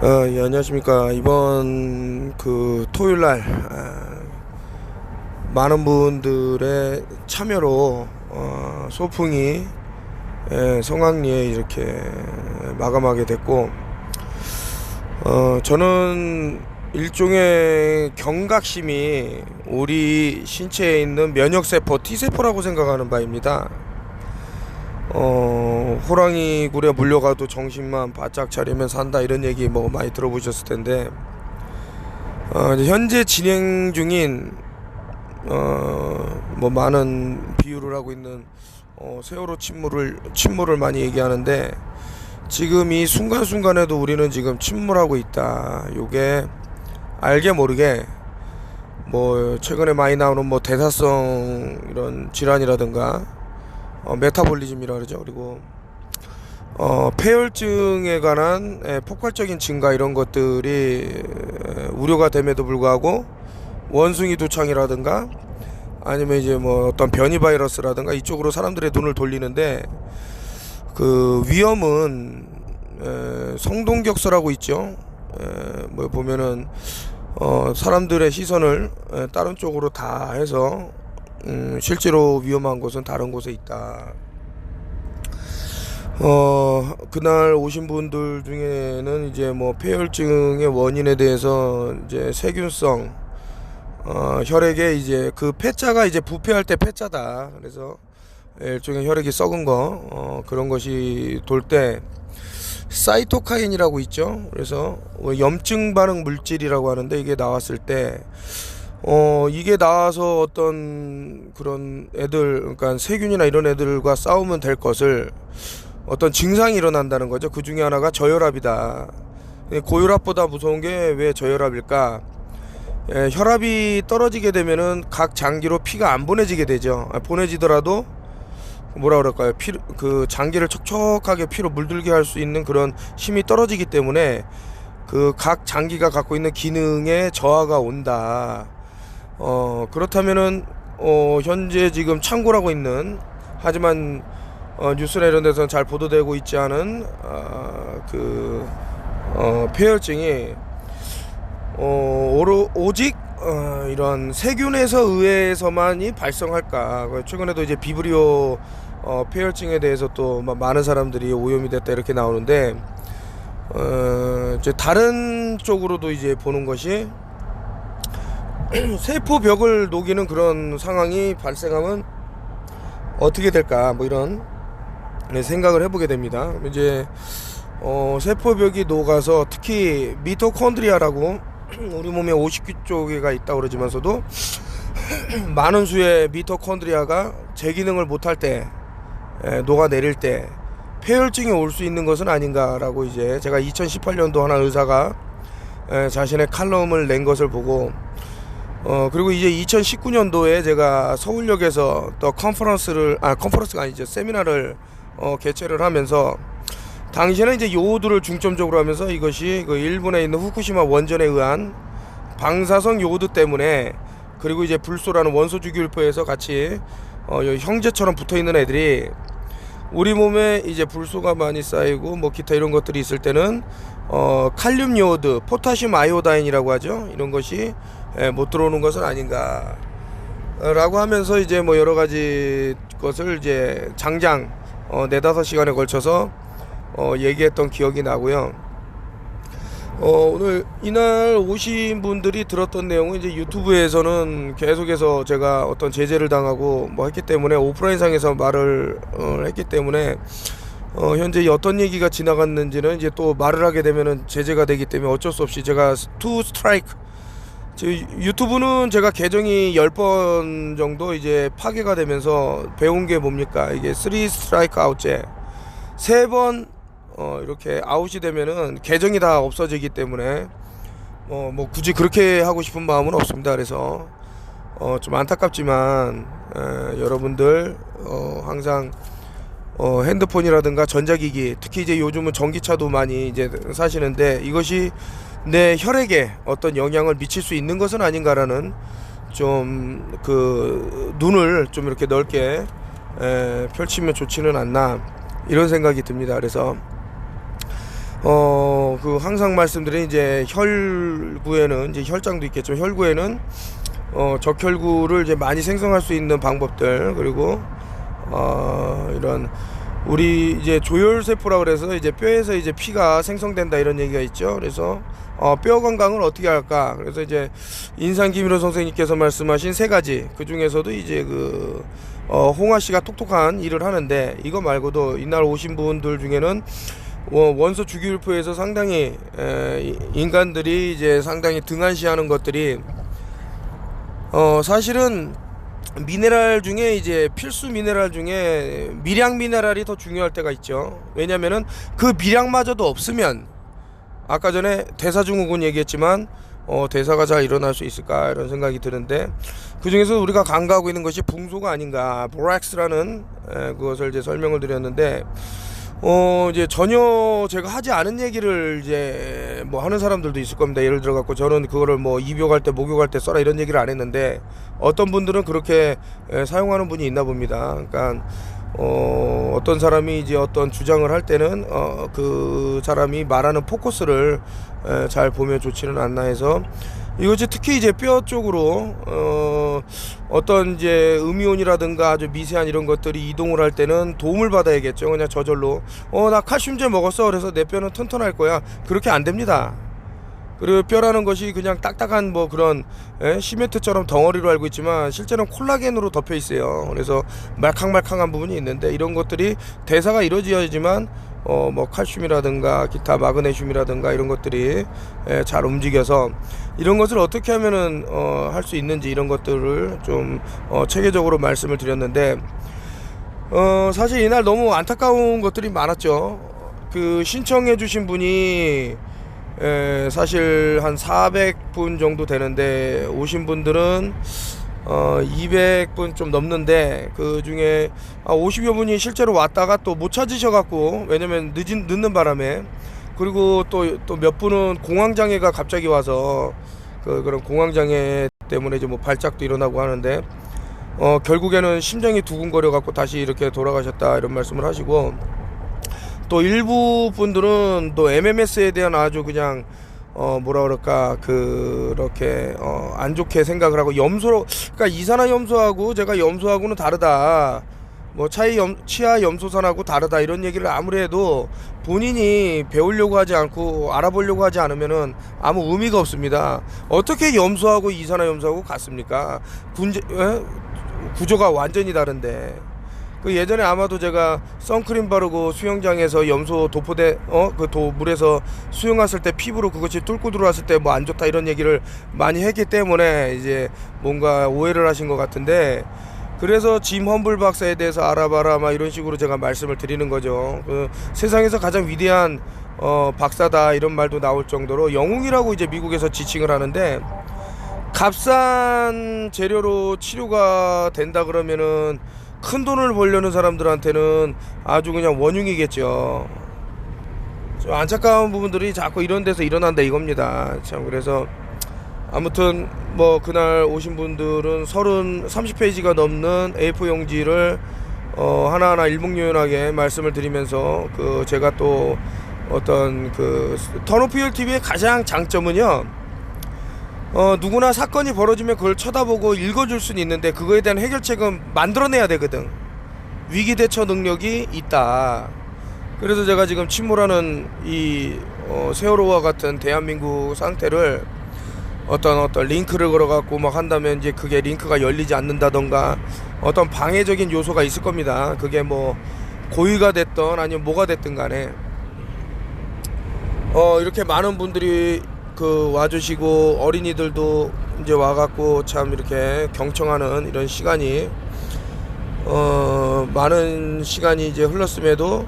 예, 안녕하십니까. 이번 토요일 날 많은 분들의 참여로 소풍이 성황리에 이렇게 마감하게 됐고, 저는 일종의 경각심이 우리 신체에 있는 면역세포 T세포라고 생각하는 바입니다. 호랑이 굴에 물려가도 정신만 바짝 차리면 산다, 이런 얘기 뭐 많이 들어보셨을 텐데, 현재 진행 중인 뭐 많은 비유를 하고 있는 세월호 침몰을 많이 얘기하는데, 지금 이 순간순간에도 우리는 지금 침몰하고 있다. 요게 알게 모르게 뭐 최근에 많이 나오는 뭐 대사성 이런 질환이라든가 메타볼리즘이라 그러죠. 그리고 폐혈증에 관한 폭발적인 증가, 이런 것들이 우려가 됨에도 불구하고 원숭이 두창이라든가 아니면 이제 뭐 어떤 변이 바이러스라든가 이쪽으로 사람들의 눈을 돌리는데, 그 위험은 성동격서라고 있죠. 뭐 보면은 사람들의 시선을 다른 쪽으로 다 해서 실제로 위험한 곳은 다른 곳에 있다. 그날 오신 분들 중에는 이제 뭐 폐혈증의 원인에 대해서 이제 세균성 혈액에 이제 그 폐자가 이제 부패할 때 폐자다. 그래서 일종의 혈액이 썩은 거 그런 것이 돌 때 사이토카인이라고 있죠. 그래서 염증 반응 물질이라고 하는데, 이게 나왔을 때 이게 나와서 어떤 그런 애들, 그러니까 세균이나 이런 애들과 싸우면 될 것을 어떤 증상이 일어난다는 거죠. 그 중에 하나가 저혈압이다. 고혈압보다 무서운 게 왜 저혈압일까? 혈압이 떨어지게 되면은 각 장기로 피가 안 보내지게 되죠. 보내지더라도 뭐라 그럴까요? 그 장기를 촉촉하게 피로 물들게 할 수 있는 그런 힘이 떨어지기 때문에 그 각 장기가 갖고 있는 기능에 저하가 온다. 그렇다면은 현재 지금 창궐하고 있는, 하지만 뉴스나 이런 데서는 잘 보도되고 있지 않은 폐혈증이 오직 이런 세균에서 의해서만이 발생할까? 최근에도 이제 비브리오 폐혈증에 대해서 또 많은 사람들이 오염이 됐다 이렇게 나오는데, 이제 다른 쪽으로도 이제 보는 것이 세포벽을 녹이는 그런 상황이 발생하면 어떻게 될까, 뭐 이런 생각을 해보게 됩니다. 이제 세포벽이 녹아서 특히 미토콘드리아라고 우리 몸에 50개가 있다고 그러지만서도 많은 수의 미토콘드리아가 제 기능을 못할 때, 녹아내릴 때 폐혈증이 올 수 있는 것은 아닌가라고, 이제 제가 2018년도 하나 의사가 자신의 칼럼을 낸 것을 보고, 그리고 이제 2019년도에 제가 서울역에서 또 컨퍼런스가 아니죠, 세미나를 개최를 하면서, 당시에는 이제 요오드를 중점적으로 하면서 이것이 그 일본에 있는 후쿠시마 원전에 의한 방사성 요오드 때문에, 그리고 이제 불소라는 원소 주기율표에서 같이 형제처럼 붙어있는 애들이 우리 몸에 이제 불소가 많이 쌓이고 뭐 기타 이런 것들이 있을 때는 칼륨 요오드, 포타슘 아이오다인이라고 하죠. 이런 것이 못 들어오는 것은 아닌가 라고 하면서 이제 뭐 여러 가지 것을 이제 장장 4-5시간에 걸쳐서 얘기했던 기억이 나고요. 오늘 이날 오신 분들이 들었던 내용은 이제 유튜브에서는 계속해서 제가 어떤 제재를 당하고 뭐 했기 때문에 오프라인상에서 말을 했기 때문에 현재 어떤 얘기가 지나갔는지는 이제 또 말을 하게 되면은 제재가 되기 때문에 어쩔 수 없이 제가 투 스트라이크, 유튜브는 제가 계정이 10번 정도 이제 파괴가 되면서 배운 게 뭡니까? 이게 3 스트라이크 아웃제, 3번 이렇게 아웃이 되면은 계정이 다 없어지기 때문에 뭐 굳이 그렇게 하고 싶은 마음은 없습니다. 그래서 좀 안타깝지만 여러분들 항상 핸드폰이라든가 전자기기, 특히 이제 요즘은 전기차도 많이 이제 사시는데, 이것이 내 혈액에 어떤 영향을 미칠 수 있는 것은 아닌가라는 좀 눈을 좀 이렇게 넓게 펼치면 좋지는 않나, 이런 생각이 듭니다. 그래서 그 항상 말씀드린 이제 혈구에는 이제 혈장도 있겠지만 혈구에는 적혈구를 이제 많이 생성할 수 있는 방법들, 그리고 이런 우리 이제 조혈세포라 그래서 이제 뼈에서 이제 피가 생성된다 이런 얘기가 있죠. 그래서 뼈 건강을 어떻게 할까? 그래서 이제 인상 김일호 선생님께서 말씀하신 세 가지, 그 중에서도 이제 홍아 씨가 똑똑한 일을 하는데, 이거 말고도 이날 오신 분들 중에는 원소 주기율표에서 상당히 인간들이 이제 상당히 등한시하는 것들이 사실은 미네랄 중에 이제 필수 미네랄 중에 미량 미네랄이 더 중요할 때가 있죠. 왜냐면은 그 미량마저도 없으면, 아까 전에 대사증후군 얘기했지만 대사가 잘 일어날 수 있을까 이런 생각이 드는데, 그 중에서 우리가 간과하고 있는 것이 붕소가 아닌가, 보락스라는 그것을 이제 설명을 드렸는데, 이제 전혀 제가 하지 않은 얘기를 이제 뭐 하는 사람들도 있을 겁니다. 예를 들어 갖고 저는 그거를 뭐 입욕할 때 목욕할 때 써라 이런 얘기를 안 했는데, 어떤 분들은 그렇게 사용하는 분이 있나 봅니다. 그러니까 어떤 사람이 이제 어떤 주장을 할 때는 그 사람이 말하는 포커스를 잘 보면 좋지는 않나 해서, 이것이 특히 이제 뼈 쪽으로 어떤 이제 음이온이라든가 아주 미세한 이런 것들이 이동을 할 때는 도움을 받아야겠죠. 그냥 저절로 나 칼슘제 먹었어, 그래서 내 뼈는 튼튼할 거야, 그렇게 안 됩니다. 그리고 뼈라는 것이 그냥 딱딱한 뭐 그런 시멘트처럼 덩어리로 알고 있지만 실제는 콜라겐으로 덮여 있어요. 그래서 말캉말캉한 부분이 있는데, 이런 것들이 대사가 이루어져야지만 뭐 칼슘이라든가 기타 마그네슘이라든가 이런 것들이 잘 움직여서, 이런 것을 어떻게 하면은 할 수 있는지, 이런 것들을 좀 체계적으로 말씀을 드렸는데, 사실 이날 너무 안타까운 것들이 많았죠. 그 신청해 주신 분이 사실 한 400분 정도 되는데, 오신 분들은 200분 좀 넘는데, 그 중에 50여 분이 실제로 왔다가 또 못 찾으셔갖고, 왜냐면 늦는 바람에, 그리고 또 몇 분은 공황장애가 갑자기 와서 그런 공황장애 때문에 이제 뭐 발작도 일어나고 하는데, 결국에는 심장이 두근거려 갖고 다시 이렇게 돌아가셨다 이런 말씀을 하시고, 또 일부 분들은 또 MMS에 대한 아주 그냥 뭐라 그럴까, 그렇게 안 좋게 생각을 하고, 그러니까 이산화염소하고 제가 염소하고는 다르다, 뭐 치아 염소산하고 다르다 이런 얘기를 아무리 해도 본인이 배우려고 하지 않고 알아보려고 하지 않으면은 아무 의미가 없습니다. 어떻게 염소하고 이산화염소하고 같습니까? 구조가 완전히 다른데. 그 예전에 아마도 제가 선크림 바르고 수영장에서 염소 도포대 물에서 수영했을 때 피부로 그것이 뚫고 들어왔을 때 뭐 안 좋다 이런 얘기를 많이 했기 때문에 이제 뭔가 오해를 하신 것 같은데, 그래서 짐 험블 박사에 대해서 알아봐라 막 이런 식으로 제가 말씀을 드리는 거죠. 세상에서 가장 위대한 박사다 이런 말도 나올 정도로 영웅이라고 이제 미국에서 지칭을 하는데, 값싼 재료로 치료가 된다 그러면은 큰 돈을 벌려는 사람들한테는 아주 그냥 원흉이겠죠. 좀 안타까운 부분들이 자꾸 이런 데서 일어난다 이겁니다. 참, 그래서 아무튼 뭐 그날 오신 분들은 30페이지가 넘는 A4 용지를 하나하나 일목요연하게 말씀을 드리면서, 제가 또 어떤 턴오프힐 TV의 가장 장점은요, 누구나 사건이 벌어지면 그걸 쳐다보고 읽어줄 수는 있는데, 그거에 대한 해결책은 만들어내야 되거든. 위기대처 능력이 있다. 그래서 제가 지금 침몰하는 이 세월호와 같은 대한민국 상태를 어떤 링크를 걸어갖고 막 한다면 이제 그게 링크가 열리지 않는다던가 어떤 방해적인 요소가 있을 겁니다. 그게 뭐 고의가 됐던 아니면 뭐가 됐든 간에 이렇게 많은 분들이 와주시고, 어린이들도 이제 와갖고 참 이렇게 경청하는 이런 시간이 많은 시간이 이제 흘렀음에도,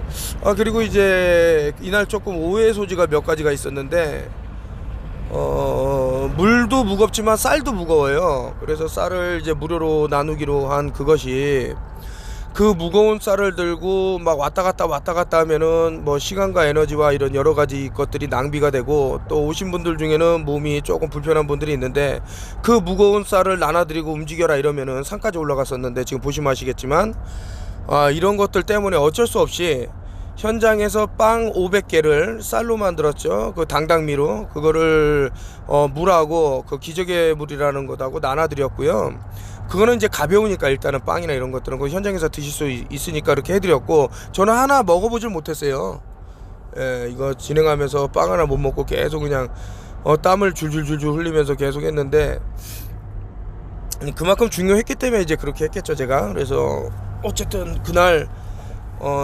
그리고 이제 이날 조금 오해의 소지가 몇 가지가 있었는데, 물도 무겁지만 쌀도 무거워요. 그래서 쌀을 이제 무료로 나누기로 한 그것이, 그 무거운 쌀을 들고 막 왔다 갔다 하면은 뭐 시간과 에너지와 이런 여러 가지 것들이 낭비가 되고, 또 오신 분들 중에는 몸이 조금 불편한 분들이 있는데, 그 무거운 쌀을 나눠드리고 움직여라 이러면은 산까지 올라갔었는데, 지금 보시면 아시겠지만 이런 것들 때문에 어쩔 수 없이 현장에서 빵 500개를 쌀로 만들었죠. 그 당당미로 그거를 물하고 그 기적의 물이라는 것하고 나눠드렸고요. 그거는 이제 가벼우니까 일단은 빵이나 이런 것들은 그 현장에서 드실 수 있으니까 이렇게 해드렸고, 저는 하나 먹어보질 못했어요. 예, 이거 진행하면서 빵 하나 못 먹고 계속 그냥 땀을 줄줄줄줄 흘리면서 계속 했는데, 그만큼 중요했기 때문에 이제 그렇게 했겠죠 제가. 그래서 어쨌든 그날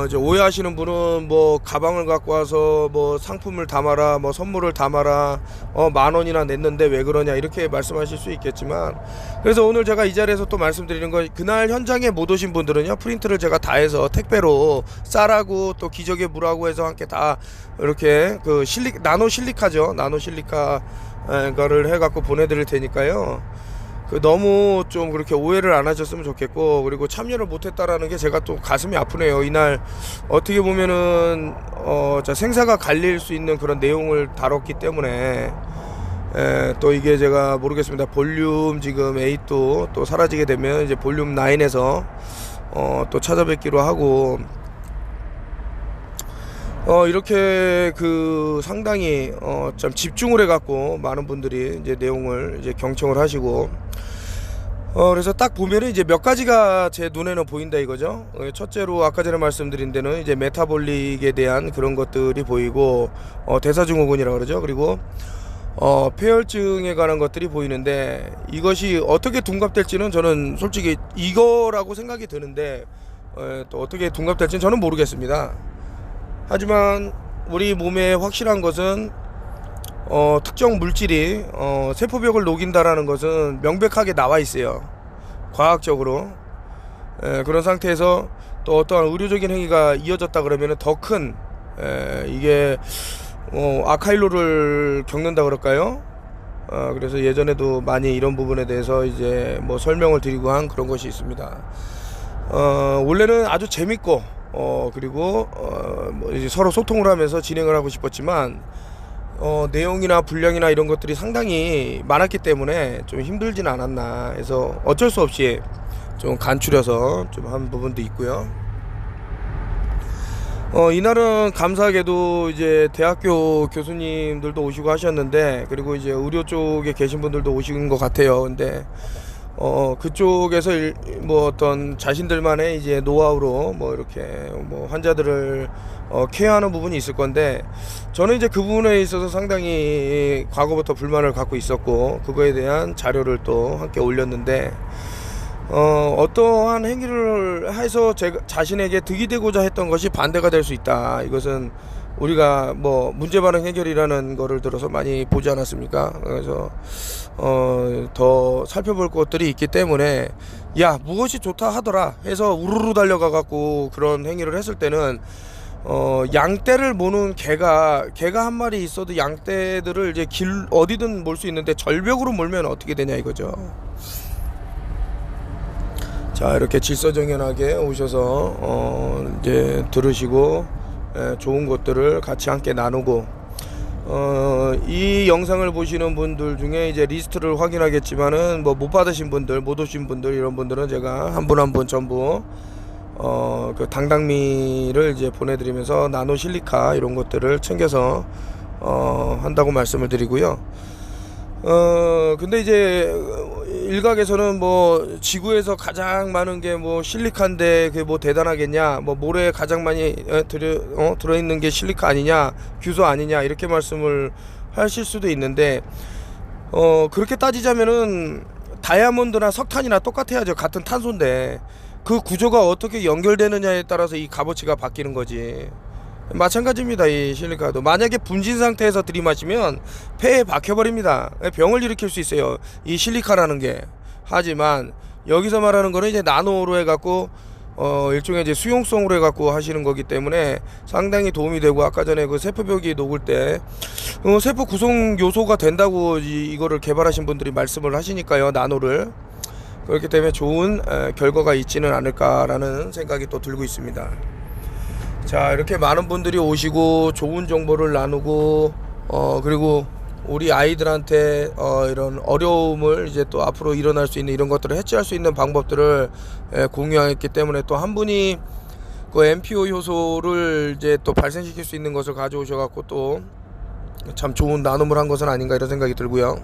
이제 오해하시는 분은 뭐 가방을 갖고 와서 뭐 상품을 담아라, 뭐 선물을 담아라, 10,000원이나 냈는데 왜 그러냐 이렇게 말씀하실 수 있겠지만, 그래서 오늘 제가 이 자리에서 또 말씀드리는 거, 그날 현장에 못 오신 분들은요, 프린트를 제가 다 해서 택배로 쌀하고 또 기적의 물하고 해서 함께 다 이렇게 그 나노 실리카죠, 나노 실리카 거를 해갖고 보내드릴 테니까요. 너무 좀 그렇게 오해를 안 하셨으면 좋겠고, 그리고 참여를 못했다라는 게 제가 또 가슴이 아프네요. 이날 어떻게 보면은 생사가 갈릴 수 있는 그런 내용을 다뤘기 때문에 또 이게 제가 모르겠습니다. 볼륨 지금 8도 또 사라지게 되면 이제 볼륨 9에서 또 찾아뵙기로 하고, 이렇게 그 상당히 좀 집중을 해갖고 많은 분들이 이제 내용을 이제 경청을 하시고, 그래서 딱 보면은 이제 몇 가지가 제 눈에는 보인다 이거죠. 첫째로 아까 전에 말씀드린 데는 이제 메타볼릭에 대한 그런 것들이 보이고, 대사증후군이라고 그러죠. 그리고 폐혈증에 관한 것들이 보이는데, 이것이 어떻게 둔갑될지는 저는 솔직히 이거라고 생각이 드는데, 또 어떻게 둔갑될지는 저는 모르겠습니다. 하지만 우리 몸에 확실한 것은 특정 물질이 세포벽을 녹인다라는 것은 명백하게 나와 있어요, 과학적으로. 그런 상태에서 또 어떠한 의료적인 행위가 이어졌다 그러면 더 큰 이게 악화일로를 겪는다 그럴까요? 그래서 예전에도 많이 이런 부분에 대해서 이제 뭐 설명을 드리고 한 그런 것이 있습니다. 원래는 아주 재밌고 그리고 뭐 이제 서로 소통을 하면서 진행을 하고 싶었지만, 내용이나 분량이나 이런 것들이 상당히 많았기 때문에 좀 힘들진 않았나 해서 어쩔 수 없이 좀 간추려서 좀 한 부분도 있고요. 이날은 감사하게도 이제 대학교 교수님들도 오시고 하셨는데, 그리고 이제 의료 쪽에 계신 분들도 오신 것 같아요. 근데 그쪽에서 뭐 어떤 자신들만의 이제 노하우로 뭐 이렇게 뭐 환자들을 케어하는 부분이 있을 건데, 저는 이제 그 부분에 있어서 상당히 과거부터 불만을 갖고 있었고, 그거에 대한 자료를 또 함께 올렸는데, 어떠한 행위를 해서 제 자신에게 득이 되고자 했던 것이 반대가 될 수 있다. 이것은 우리가 뭐 문제 반응 해결이라는 거를 들어서 많이 보지 않았습니까? 그래서 더 살펴볼 것들이 있기 때문에, 야, 무엇이 좋다 하더라 해서 우르르 달려가 갖고 그런 행위를 했을 때는 양떼를 모는 개가 한 마리 있어도 양떼들을 이제 어디든 몰 수 있는데 절벽으로 몰면 어떻게 되냐 이거죠. 자, 이렇게 질서정연하게 오셔서 이제 들으시고 좋은 것들을 같이 함께 나누고, 이 영상을 보시는 분들 중에 이제 리스트를 확인하겠지만은 뭐 못 받으신 분들, 못 오신 분들, 이런 분들은 제가 한 분 한 분 전부 그 당당미를 이제 보내드리면서 나노 실리카 이런 것들을 챙겨서 한다고 말씀을 드리고요. 근데 이제 일각에서는 뭐 지구에서 가장 많은 게 뭐 실리카인데 그게 뭐 대단하겠냐, 뭐 모래에 가장 많이 들어있는 게 실리카 아니냐, 규소 아니냐, 이렇게 말씀을 하실 수도 있는데, 그렇게 따지자면은 다이아몬드나 석탄이나 똑같아야죠. 같은 탄소인데 그 구조가 어떻게 연결되느냐에 따라서 이 값어치가 바뀌는 거지. 마찬가지입니다. 이 실리카도 만약에 분진 상태에서 들이마시면 폐에 박혀버립니다. 병을 일으킬 수 있어요, 이 실리카라는 게. 하지만 여기서 말하는 거는 이제 나노로 해갖고 일종의 이제 수용성으로 해갖고 하시는 거기 때문에 상당히 도움이 되고, 아까 전에 그 세포벽이 녹을 때 세포 구성 요소가 된다고 이거를 개발하신 분들이 말씀을 하시니까요, 나노를. 그렇기 때문에 좋은 결과가 있지는 않을까라는 생각이 또 들고 있습니다. 자, 이렇게 많은 분들이 오시고 좋은 정보를 나누고, 그리고 우리 아이들한테 이런 어려움을 이제 또 앞으로 일어날 수 있는 이런 것들을 해치할 수 있는 방법들을 공유했기 때문에, 또 한 분이 그 MPO 효소를 이제 또 발생시킬 수 있는 것을 가져오셔갖고 또 참 좋은 나눔을 한 것은 아닌가 이런 생각이 들고요.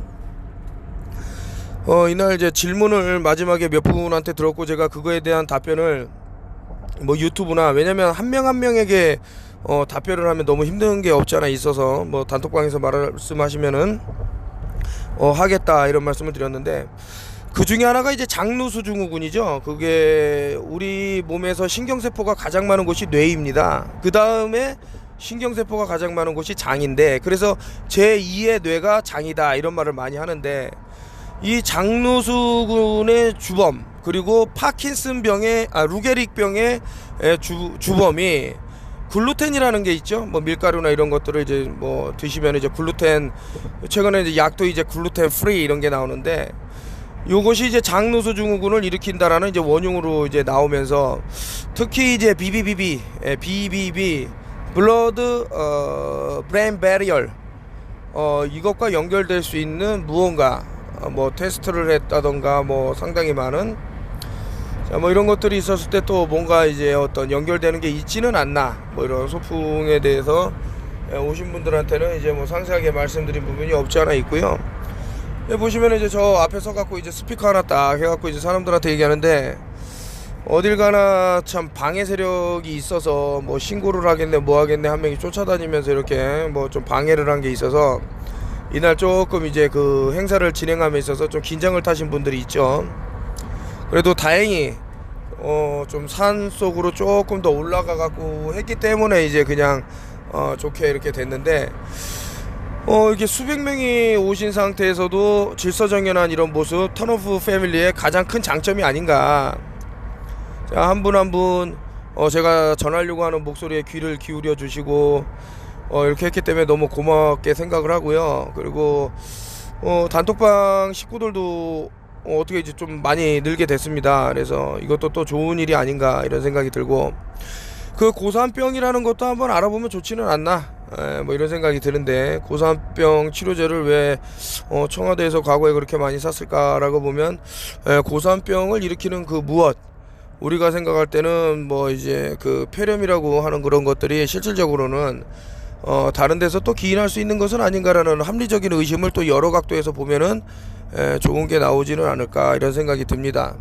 이날 이제 질문을 마지막에 몇 분한테 들었고 제가 그거에 대한 답변을 뭐 유튜브나, 왜냐면 한 명 한 명에게 답변을 하면 너무 힘든 게 없지 않아 있어서 뭐 단톡방에서 말씀하시면은 하겠다 이런 말씀을 드렸는데, 그 중에 하나가 이제 장누수 증후군이죠. 그게 우리 몸에서 신경세포가 가장 많은 곳이 뇌입니다. 그 다음에 신경세포가 가장 많은 곳이 장인데, 그래서 제2의 뇌가 장이다 이런 말을 많이 하는데, 이 장누수군의 주범, 그리고 파킨슨병의 루게릭병의 주범이 글루텐이라는 게 있죠. 뭐 밀가루나 이런 것들을 이제 뭐 드시면 이제 글루텐, 최근에 이제 약도 이제 글루텐 프리 이런 게 나오는데, 요것이 이제 장누수 증후군을 일으킨다라는 이제 원흉으로 이제 나오면서, 특히 이제 BBB 블러드 브레인 베리얼 이것과 연결될 수 있는 무언가 뭐 테스트를 했다던가 뭐 상당히 많은 뭐 이런 것들이 있었을 때 또 뭔가 이제 어떤 연결되는 게 있지는 않나, 뭐 이런 소풍에 대해서 오신 분들한테는 이제 뭐 상세하게 말씀드린 부분이 없지 않아 있고요. 보시면 이제 저 앞에 서갖고 이제 스피커 하나 딱 해갖고 이제 사람들한테 얘기하는데, 어딜 가나 참 방해 세력이 있어서 뭐 신고를 하겠네 뭐 하겠네 한 명이 쫓아다니면서 이렇게 뭐 좀 방해를 한 게 있어서 이날 조금 이제 그 행사를 진행함에 있어서 좀 긴장을 타신 분들이 있죠. 그래도 다행히 좀 산 속으로 조금 더 올라가 갖고 했기 때문에 이제 그냥 좋게 이렇게 됐는데, 이렇게 수백 명이 오신 상태에서도 질서정연한 이런 모습, 턴오프 패밀리의 가장 큰 장점이 아닌가. 자, 한 분 한 분 제가 전하려고 하는 목소리에 귀를 기울여 주시고 이렇게 했기 때문에 너무 고맙게 생각을 하고요. 그리고 단톡방 식구들도 어떻게 이제 좀 많이 늘게 됐습니다. 그래서 이것도 또 좋은 일이 아닌가 이런 생각이 들고, 그 고산병이라는 것도 한번 알아보면 좋지는 않나, 뭐 이런 생각이 드는데, 고산병 치료제를 왜 청와대에서 과거에 그렇게 많이 샀을까라고 보면, 고산병을 일으키는 그 무엇, 우리가 생각할 때는 뭐 이제 그 폐렴이라고 하는 그런 것들이 실질적으로는 다른 데서 또 기인할 수 있는 것은 아닌가라는 합리적인 의심을 또 여러 각도에서 보면은 좋은 게 나오지는 않을까 이런 생각이 듭니다.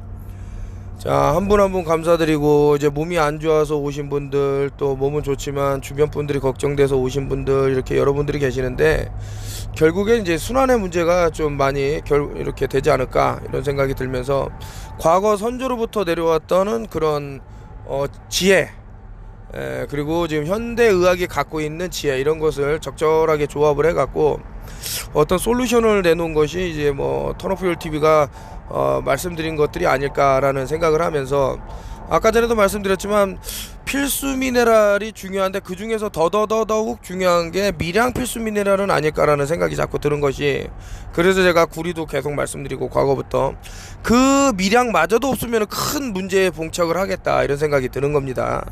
자, 한 분 한 분 감사드리고, 이제 몸이 안 좋아서 오신 분들, 또 몸은 좋지만 주변 분들이 걱정돼서 오신 분들, 이렇게 여러분들이 계시는데, 결국엔 이제 순환의 문제가 좀 많이 이렇게 되지 않을까 이런 생각이 들면서, 과거 선조로부터 내려왔던 그런 지혜, 그리고 지금 현대의학이 갖고 있는 지혜, 이런 것을 적절하게 조합을 해갖고 어떤 솔루션을 내놓은 것이 이제 뭐 턴오프율 TV가 말씀드린 것들이 아닐까라는 생각을 하면서, 아까 전에도 말씀드렸지만 필수 미네랄이 중요한데 그 중에서 더더욱 중요한 게 미량 필수 미네랄은 아닐까라는 생각이 자꾸 드는 것이, 그래서 제가 구리도 계속 말씀드리고 과거부터 그 미량마저도 없으면 큰 문제에 봉착을 하겠다 이런 생각이 드는 겁니다.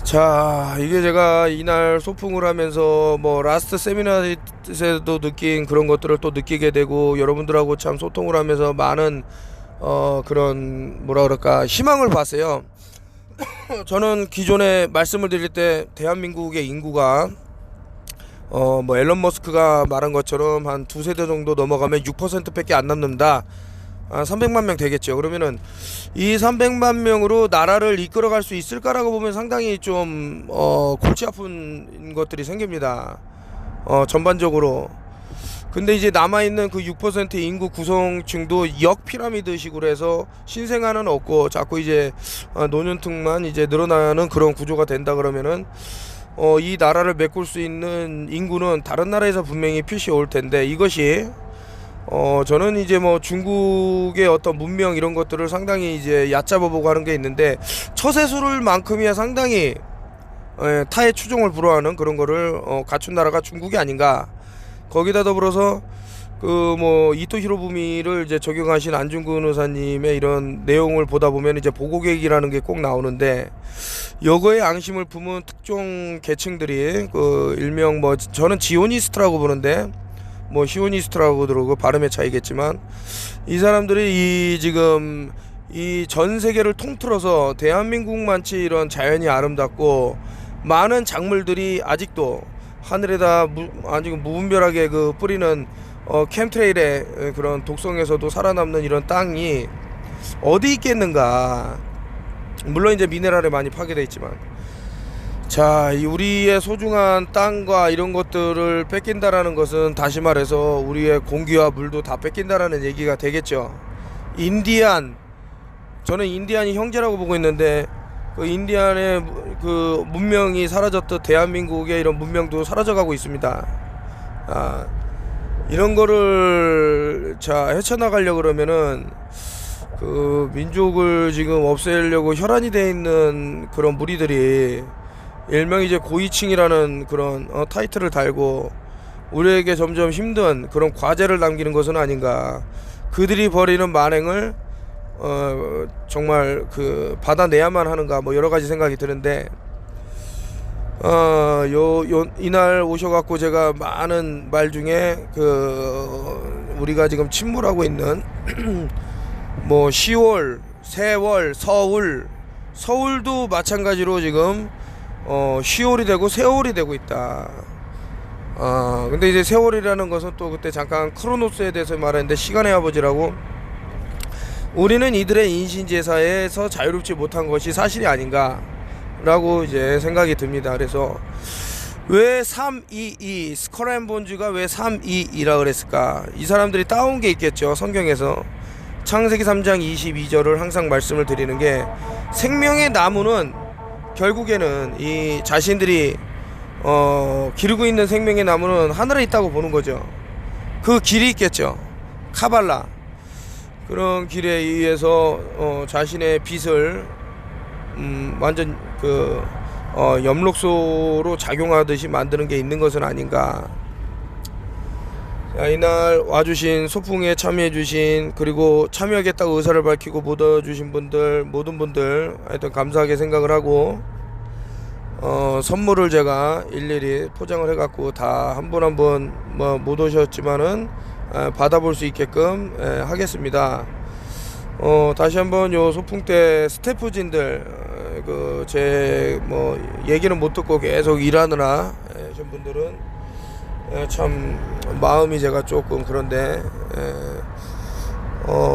자, 이게 제가 이날 소풍을 하면서 뭐 라스트 세미나에서도 느낀 그런 것들을 또 느끼게 되고, 여러분들하고 참 소통을 하면서 많은 그런 뭐라 그럴까 희망을 봤어요. 저는 기존에 말씀을 드릴 때 대한민국의 인구가 뭐 앨런 머스크가 말한 것처럼 한 두세 대 정도 넘어가면 6%밖에 안 남는다. 300만 명 되겠죠. 그러면은 이 300만 명으로 나라를 이끌어갈 수 있을까라고 보면 상당히 좀 골치 아픈 것들이 생깁니다. 전반적으로. 근데 이제 남아있는 그 6% 인구 구성층도 역피라미드 식으로 해서 신생아는 없고 자꾸 이제 노년층만 이제 늘어나는 그런 구조가 된다 그러면은 이 나라를 메꿀 수 있는 인구는 다른 나라에서 분명히 필시 올 텐데, 이것이 저는 이제 뭐 중국의 어떤 문명 이런 것들을 상당히 이제 얕잡아보고 하는 게 있는데, 처세술을 만큼이야 상당히 타의 추종을 불허하는 그런 거를 갖춘 나라가 중국이 아닌가. 거기다 더불어서 그 뭐 이토 히로부미를 이제 적용하신 안중근 의사님의 이런 내용을 보다 보면 이제 보고객이라는 게 꼭 나오는데, 여거에 앙심을 품은 특정 계층들이 그 일명 뭐 저는 지오니스트라고 보는데, 뭐 시오니스트라고 들어오고 발음의 차이겠지만, 이 사람들이 이 지금 이 전 세계를 통틀어서 대한민국만치 이런 자연이 아름답고 많은 작물들이 아직도 하늘에다 아직 무분별하게 그 뿌리는 캠트레일의 그런 독성에서도 살아남는 이런 땅이 어디 있겠는가. 물론 이제 미네랄에 많이 파괴되어 있지만, 자, 이 우리의 소중한 땅과 이런 것들을 뺏긴다라는 것은 다시 말해서 우리의 공기와 물도 다 뺏긴다라는 얘기가 되겠죠. 저는 인디안이 형제라고 보고 있는데, 그 인디안의 그 문명이 사라졌듯 대한민국의 이런 문명도 사라져가고 있습니다. 이런 거를 헤쳐나가려고 그러면은 그 민족을 지금 없애려고 혈안이 돼 있는 그런 무리들이 일명 이제 고위층이라는 그런 타이틀을 달고 우리에게 점점 힘든 그런 과제를 남기는 것은 아닌가. 그들이 벌이는 만행을 정말 그 받아내야만 하는가, 뭐 여러 가지 생각이 드는데, 이날 오셔갖고 제가 많은 말 중에 우리가 지금 침몰하고 있는 뭐 10월, 세월, 서울도 마찬가지로 지금 10월이 되고 세월이 되고 있다. 근데 이제 세월이라는 것은 또 그때 잠깐 크로노스에 대해서 말했는데, 시간의 아버지라고, 우리는 이들의 인신제사에서 자유롭지 못한 것이 사실이 아닌가 라고 이제 생각이 듭니다. 그래서 왜 322 스컬앤본즈가 왜 322라 그랬을까? 이 사람들이 따온 게 있겠죠. 성경에서 창세기 3장 22절을 항상 말씀을 드리는 게, 생명의 나무는 결국에는 이 자신들이 기르고 있는 생명의 나무는 하늘에 있다고 보는 거죠. 그 길이 있겠죠. 카발라, 그런 길에 의해서 자신의 빛을 완전 엽록소로 작용하듯이 만드는 게 있는 것은 아닌가. 자, 이날 와주신 소풍에 참여해주신, 그리고 참여하겠다고 의사를 밝히고 못 와주신 분들, 모든 분들 하여튼 감사하게 생각을 하고, 선물을 제가 일일이 포장을 해갖고 다 한 분 한 분 뭐 못 오셨지만은 받아볼 수 있게끔 하겠습니다. 다시 한번 요 소풍 때 스태프진들, 제 뭐 얘기는 못 듣고 계속 일하느라 하신 분들은 참 마음이 제가 조금 그런데,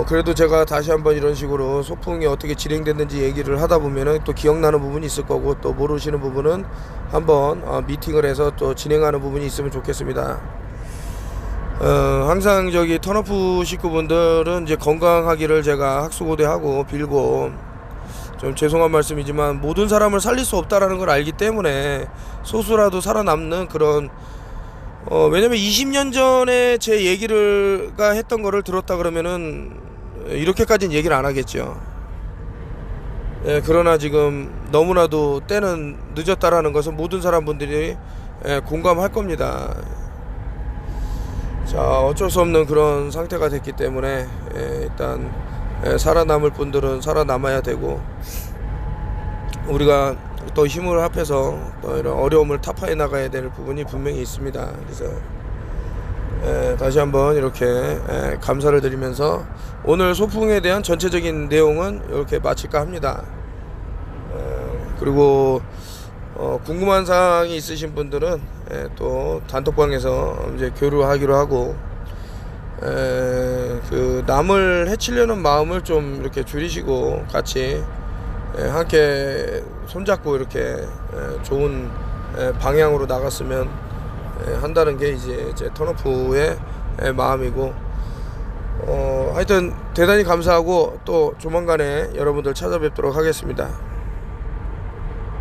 그래도 제가 다시 한번 이런 식으로 소풍이 어떻게 진행됐는지 얘기를 하다 보면은 또 기억나는 부분이 있을 거고, 또 모르시는 부분은 한번 미팅을 해서 또 진행하는 부분이 있으면 좋겠습니다. 항상 저기 턴오프 식구분들은 이제 건강하기를 제가 학수고대하고 빌고, 좀 죄송한 말씀이지만 모든 사람을 살릴 수 없다라는 걸 알기 때문에 소수라도 살아남는 그런, 왜냐면 20년 전에 제 얘기가 했던 거를 들었다 그러면은 이렇게까지는 얘기를 안 하겠죠. 그러나 지금 너무나도 때는 늦었다라는 것은 모든 사람분들이 공감할 겁니다. 자, 어쩔 수 없는 그런 상태가 됐기 때문에 일단 살아남을 분들은 살아남아야 되고, 우리가 또 힘을 합해서 또 이런 어려움을 타파해 나가야 될 부분이 분명히 있습니다. 그래서 다시 한번 이렇게 감사를 드리면서 오늘 소풍에 대한 전체적인 내용은 이렇게 마칠까 합니다. 그리고 궁금한 사항이 있으신 분들은 또 단톡방에서 이제 교류하기로 하고, 그 남을 해치려는 마음을 좀 이렇게 줄이시고 같이 함께 손잡고 이렇게 좋은 방향으로 나갔으면 한다는 게 이제 제 턴오프의 마음이고, 하여튼 대단히 감사하고 또 조만간에 여러분들 찾아뵙도록 하겠습니다.